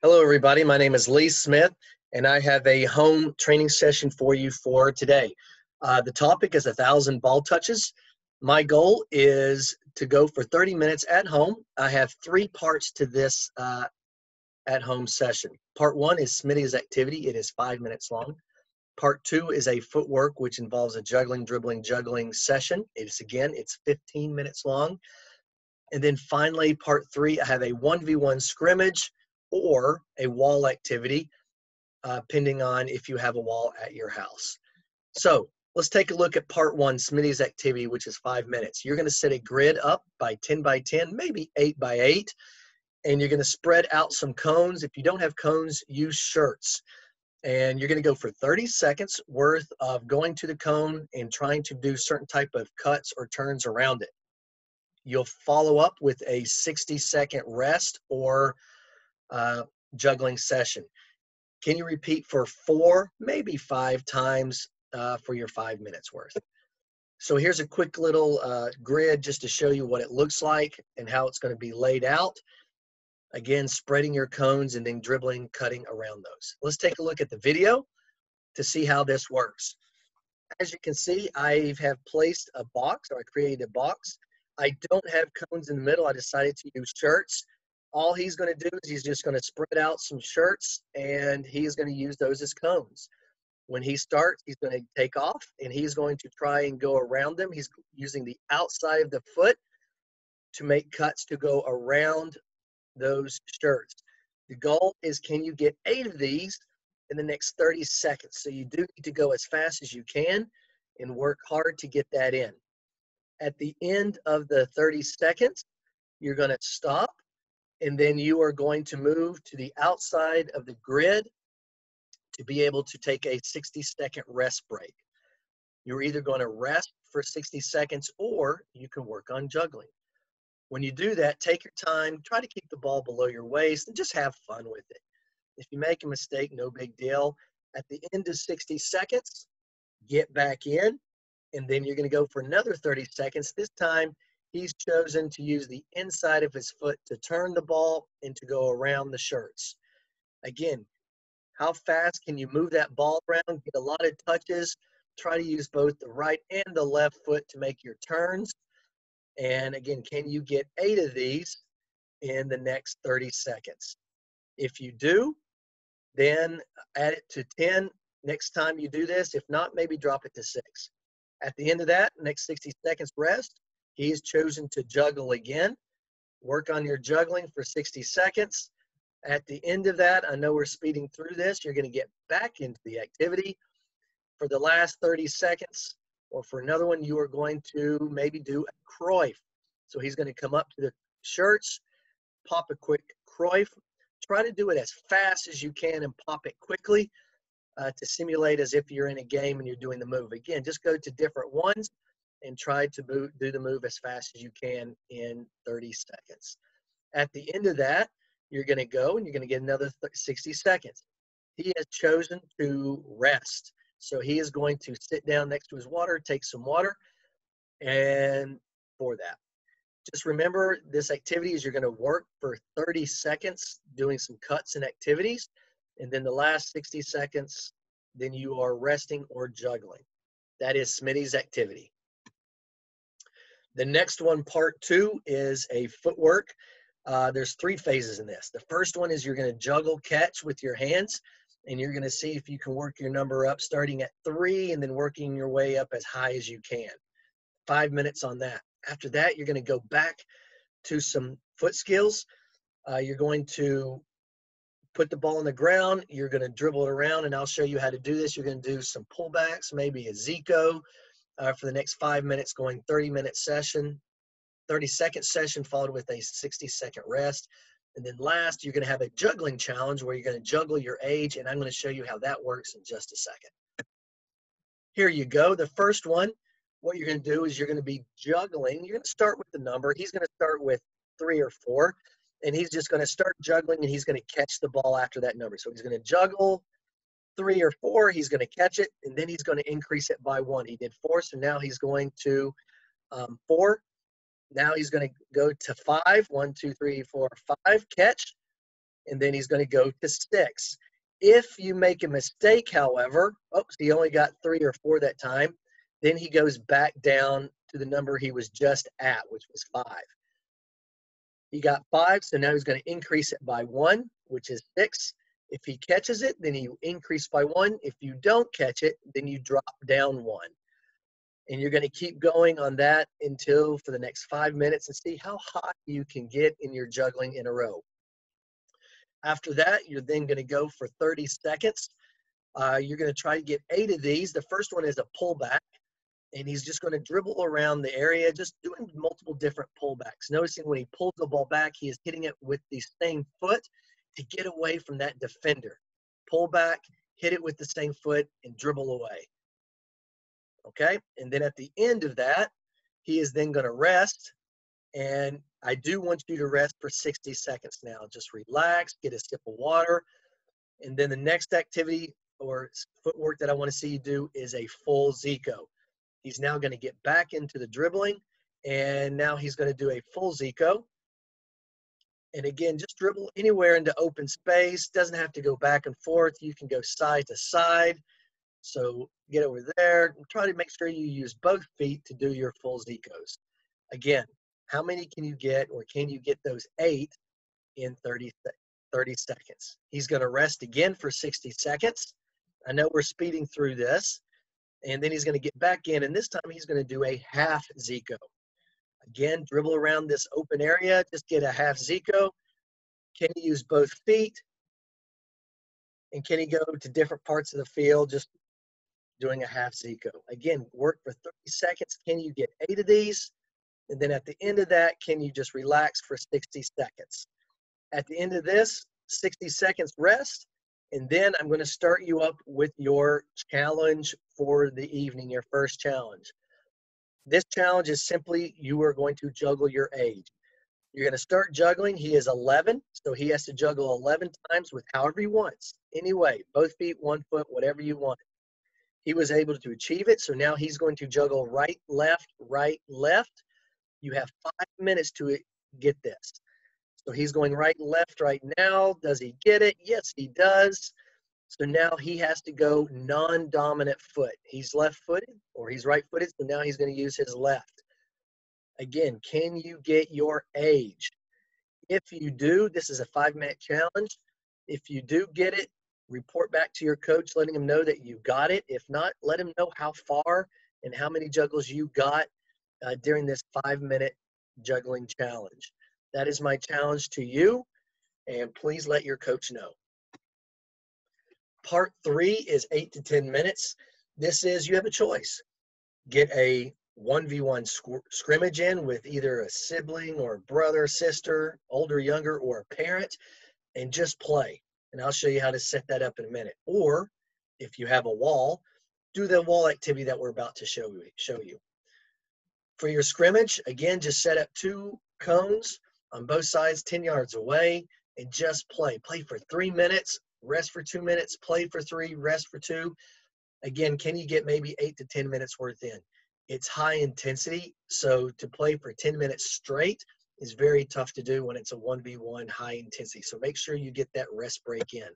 Hello, everybody. My name is Lee Smith, and I have a home training session for you for today. The topic is 1,000 ball touches. My goal is to go for 30 minutes at home. I have three parts to this at-home session. Part one is Smitty's activity. It is 5 minutes long. Part two is a footwork, which involves a juggling, dribbling, juggling session. It's 15 minutes long. And then finally, part three, I have a 1v1 scrimmage or a wall activity, depending on if you have a wall at your house. So let's take a look at part one, Smitty's activity, which is 5 minutes. You're going to set a grid up by 10 by 10, maybe 8 by 8, and you're going to spread out some cones. If you don't have cones, use shirts. And you're going to go for 30 seconds worth of going to the cone and trying to do certain type of cuts or turns around it. You'll follow up with a 60-second rest or juggling session. Can you repeat for 4, maybe 5 times for your 5 minutes worth? So here's a quick little grid just to show you what it looks like and how it's going to be laid out. Again, spreading your cones and then dribbling, cutting around those. Let's take a look at the video to see how this works. As you can see, I have placed a box, or I created a box. I don't have cones in the middle. I decided to use shirts. All he's going to do is he's just going to spread out some shirts, and he's going to use those as cones. When he starts, he's going to take off, and he's going to try and go around them. He's using the outside of the foot to make cuts to go around those shirts. The goal is, can you get 8 of these in the next 30 seconds? So you do need to go as fast as you can and work hard to get that in. At the end of the 30 seconds, you're going to stop, and then you are going to move to the outside of the grid to be able to take a 60-second rest break. You're either going to rest for 60 seconds or you can work on juggling. When you do that, take your time, try to keep the ball below your waist, and just have fun with it. If you make a mistake, no big deal. At the end of 60 seconds, get back in, and then you're going to go for another 30 seconds. This time, he's chosen to use the inside of his foot to turn the ball and to go around the shirts. Again, how fast can you move that ball around? Get a lot of touches. Try to use both the right and the left foot to make your turns. And again, can you get 8 of these in the next 30 seconds? If you do, then add it to 10 next time you do this. If not, maybe drop it to 6. At the end of that, next 60 seconds rest, he's chosen to juggle again. Work on your juggling for 60 seconds. At the end of that, I know we're speeding through this. You're going to get back into the activity. For the last 30 seconds, or for another one, you are going to maybe do a Cruyff. So he's going to come up to the shirts, pop a quick Cruyff. Try to do it as fast as you can and pop it quickly to simulate as if you're in a game and you're doing the move. Again, just go to different ones and try to do the move as fast as you can in 30 seconds. At the end of that, you're going to go and you're going to get another 60 seconds. He has chosen to rest. So he is going to sit down next to his water, take some water, and for that. Just remember, this activity is you're going to work for 30 seconds doing some cuts and activities, and then the last 60 seconds, then you are resting or juggling. That is Smitty's activity. The next one, part 2, is a footwork. There's 3 phases in this. The first one is you're going to juggle catch with your hands, and you're going to see if you can work your number up starting at 3 and then working your way up as high as you can. 5 minutes on that. After that, you're going to go back to some foot skills. You're going to put the ball on the ground. You're going to dribble it around, and I'll show you how to do this. You're going to do some pullbacks, maybe a Zico for the next 5 minutes, going 30-minute session, 30-second session followed with a 60-second rest. And then last, you're going to have a juggling challenge where you're going to juggle your age, and I'm going to show you how that works in just a second. Here you go. The first one, what you're going to do is you're going to be juggling. You're going to start with the number. He's going to start with 3 or 4, and he's just going to start juggling, and he's going to catch the ball after that number. So he's going to juggle 3 or 4. He's going to catch it, and then he's going to increase it by 1. He did 4, so now he's going to 4. Now he's going to go to 5. 1, 2, 3, 4, 5. Catch. and then he's going to go to 6. If you make a mistake, however, oops, he only got 3 or 4 that time, then he goes back down to the number he was just at, which was 5. He got 5, so now he's going to increase it by 1, which is 6. If he catches it, then you increase by 1. If you don't catch it, then you drop down 1. And you're going to keep going on that until for the next 5 minutes and see how hot you can get in your juggling in a row. After that, you're then going to go for 30 seconds. You're going to try to get 8 of these. The first one is a pullback, and he's just going to dribble around the area, just doing multiple different pullbacks. Noticing when he pulls the ball back, he is hitting it with the same foot to get away from that defender. Pull back, hit it with the same foot, and dribble away. Okay, and then at the end of that, he is then going to rest, and I do want you to rest for 60 seconds now. Just relax, get a sip of water, and then the next activity or footwork that I want to see you do is a full Zico. He's now going to get back into the dribbling, and now he's going to do a full Zico. And again, just dribble anywhere into open space. Doesn't have to go back and forth. You can go side to side. So get over there and try to make sure you use both feet to do your full Zicos. Again, how many can you get, or can you get those 8 in 30 seconds? He's going to rest again for 60 seconds. I know we're speeding through this. And then he's going to get back in, and this time he's going to do a half Zico. Again, dribble around this open area, just get a half Zico. Can he use both feet? And can he go to different parts of the field just doing a half Zico? Again, work for 30 seconds. Can you get 8 of these? And then at the end of that, can you just relax for 60 seconds? At the end of this, 60 seconds rest. And then I'm going to start you up with your challenge for the evening, your first challenge. This challenge is simply you are going to juggle your age. You're going to start juggling. He is 11, so he has to juggle 11 times with however he wants. Anyway, both feet, 1 foot, whatever you want. He was able to achieve it, so now he's going to juggle right, left, right, left. You have 5 minutes to get this. So he's going right and left right now. Does he get it? Yes, he does. So now he has to go non-dominant foot. He's left-footed or he's right-footed, so now he's going to use his left. Again, can you get your age? If you do, this is a 5-minute challenge. If you do get it, report back to your coach, letting him know that you got it. If not, let him know how far and how many juggles you got during this 5-minute juggling challenge. That is my challenge to you, and please let your coach know. Part 3 is 8 to 10 minutes. This is, you have a choice. Get a 1v1 scrimmage in with either a sibling or brother, sister, older, younger, or a parent, and just play. And I'll show you how to set that up in a minute. Or if you have a wall, do the wall activity that we're about to show you. For your scrimmage, again, just set up 2 cones on both sides, 10 yards away, and just play. Play for 3 minutes, rest for 2 minutes, play for 3, rest for 2. Again, can you get maybe 8 to 10 minutes worth in? It's high intensity, so to play for 10 minutes straight is very tough to do when it's a 1v1 high intensity. So make sure you get that rest break in.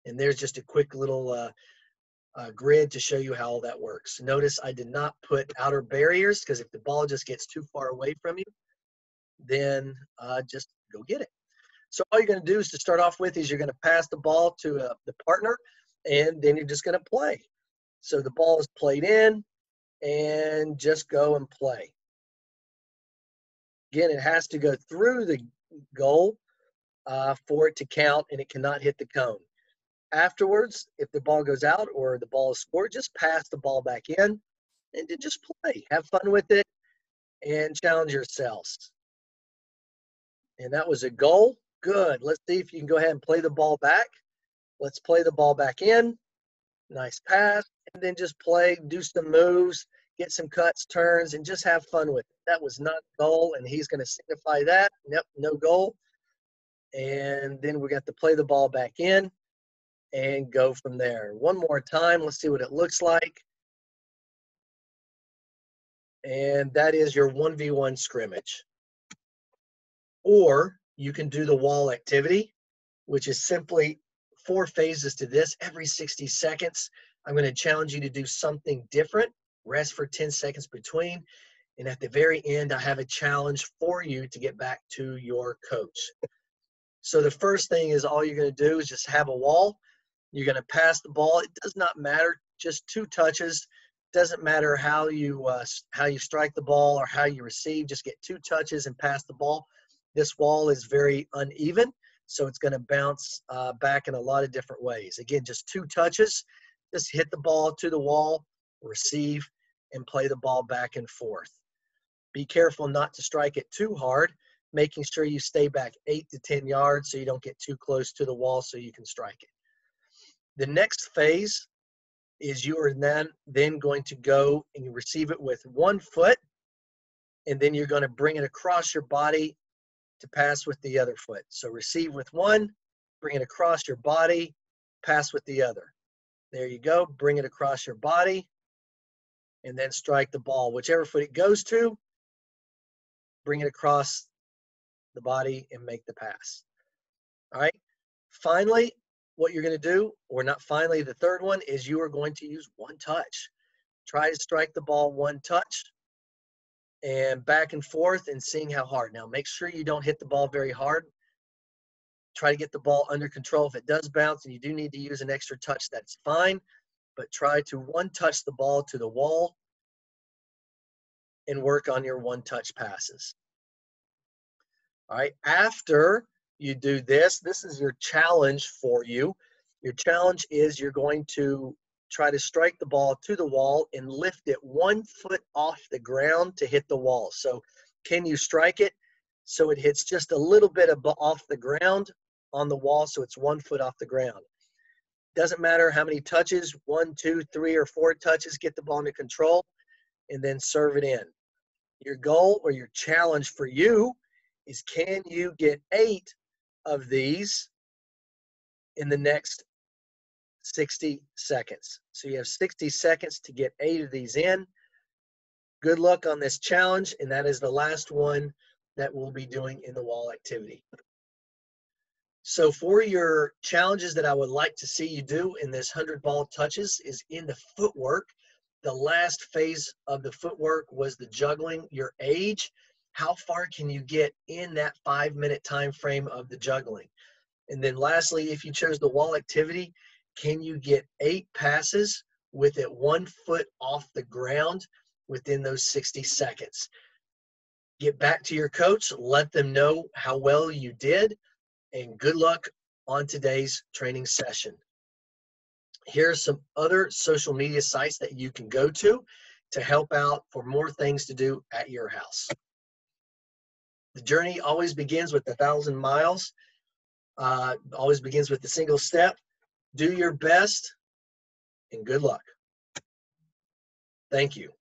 And there's just a quick little grid to show you how all that works. Notice I did not put outer barriers, because if the ball just gets too far away from you, then just go get it. So all you're going to do is to start off with is you're going to pass the ball to the partner, and then you're just going to play. So the ball is played in, and just go and play. Again, it has to go through the goal for it to count, and it cannot hit the cone. Afterwards, if the ball goes out or the ball is scored, just pass the ball back in and then just play. Have fun with it and challenge yourselves. And that was a goal. Good. Let's see if you can go ahead and play the ball back. Let's play the ball back in. Nice pass. And then just play, do some moves, get some cuts, turns, and just have fun with it. That was not a goal, and he's going to signify that. Nope, no goal. And then we got to play the ball back in and go from there. One more time. Let's see what it looks like. And that is your 1v1 scrimmage. Or you can do the wall activity. which is simply 4 phases to this. Every 60 seconds, I'm going to challenge you to do something different. Rest for 10 seconds between. And at the very end, I have a challenge for you to get back to your coach. So the first thing is all you're going to do is just have a wall. You're going to pass the ball. It does not matter, just 2 touches. Doesn't matter how you strike the ball or how you receive. Just get 2 touches and pass the ball. This wall is very uneven, so it's going to bounce back in a lot of different ways. Again, just 2 touches. Just hit the ball to the wall, receive, and play the ball back and forth. Be careful not to strike it too hard, making sure you stay back 8 to 10 yards so you don't get too close to the wall so you can strike it. The next phase is you are then going to go and you receive it with 1 foot, and then you're going to bring it across your body to pass with the other foot. So receive with 1, bring it across your body, pass with the other. There you go. Bring it across your body, and then strike the ball. Whichever foot it goes to, bring it across the body and make the pass. All right. Finally, what you're going to do, or not finally, the third one is you are going to use 1 touch. Try to strike the ball 1 touch and back and forth and seeing how hard. Now, make sure you don't hit the ball very hard. Try to get the ball under control. If it does bounce and you do need to use an extra touch, that's fine. But try to 1 touch the ball to the wall and work on your 1 touch passes. All right, after you do this, this is your challenge for you. Your challenge is you're going to try to strike the ball to the wall and lift it 1 foot off the ground to hit the wall. So can you strike it so it hits just a little bit off the ground on the wall, so it's 1 foot off the ground? Doesn't matter how many touches, 1, 2, 3, or 4 touches, get the ball under control and then serve it in. Your goal or your challenge for you is, can you get 8 of these in the next 60 seconds? So you have 60 seconds to get 8 of these in. Good luck on this challenge, and that is the last one that we'll be doing in the wall activity. So for your challenges that I would like to see you do in this 100 ball touches is in the footwork. The last phase of the footwork was the juggling, your age. How far can you get in that 5-minute time frame of the juggling? And then lastly, if you chose the wall activity, can you get 8 passes with it 1 foot off the ground within those 60 seconds? Get back to your coach, let them know how well you did, and good luck on today's training session. Here's some other social media sites that you can go to help out for more things to do at your house. The journey always begins with 1,000 miles. Always begins with a single step. Do your best and good luck. Thank you.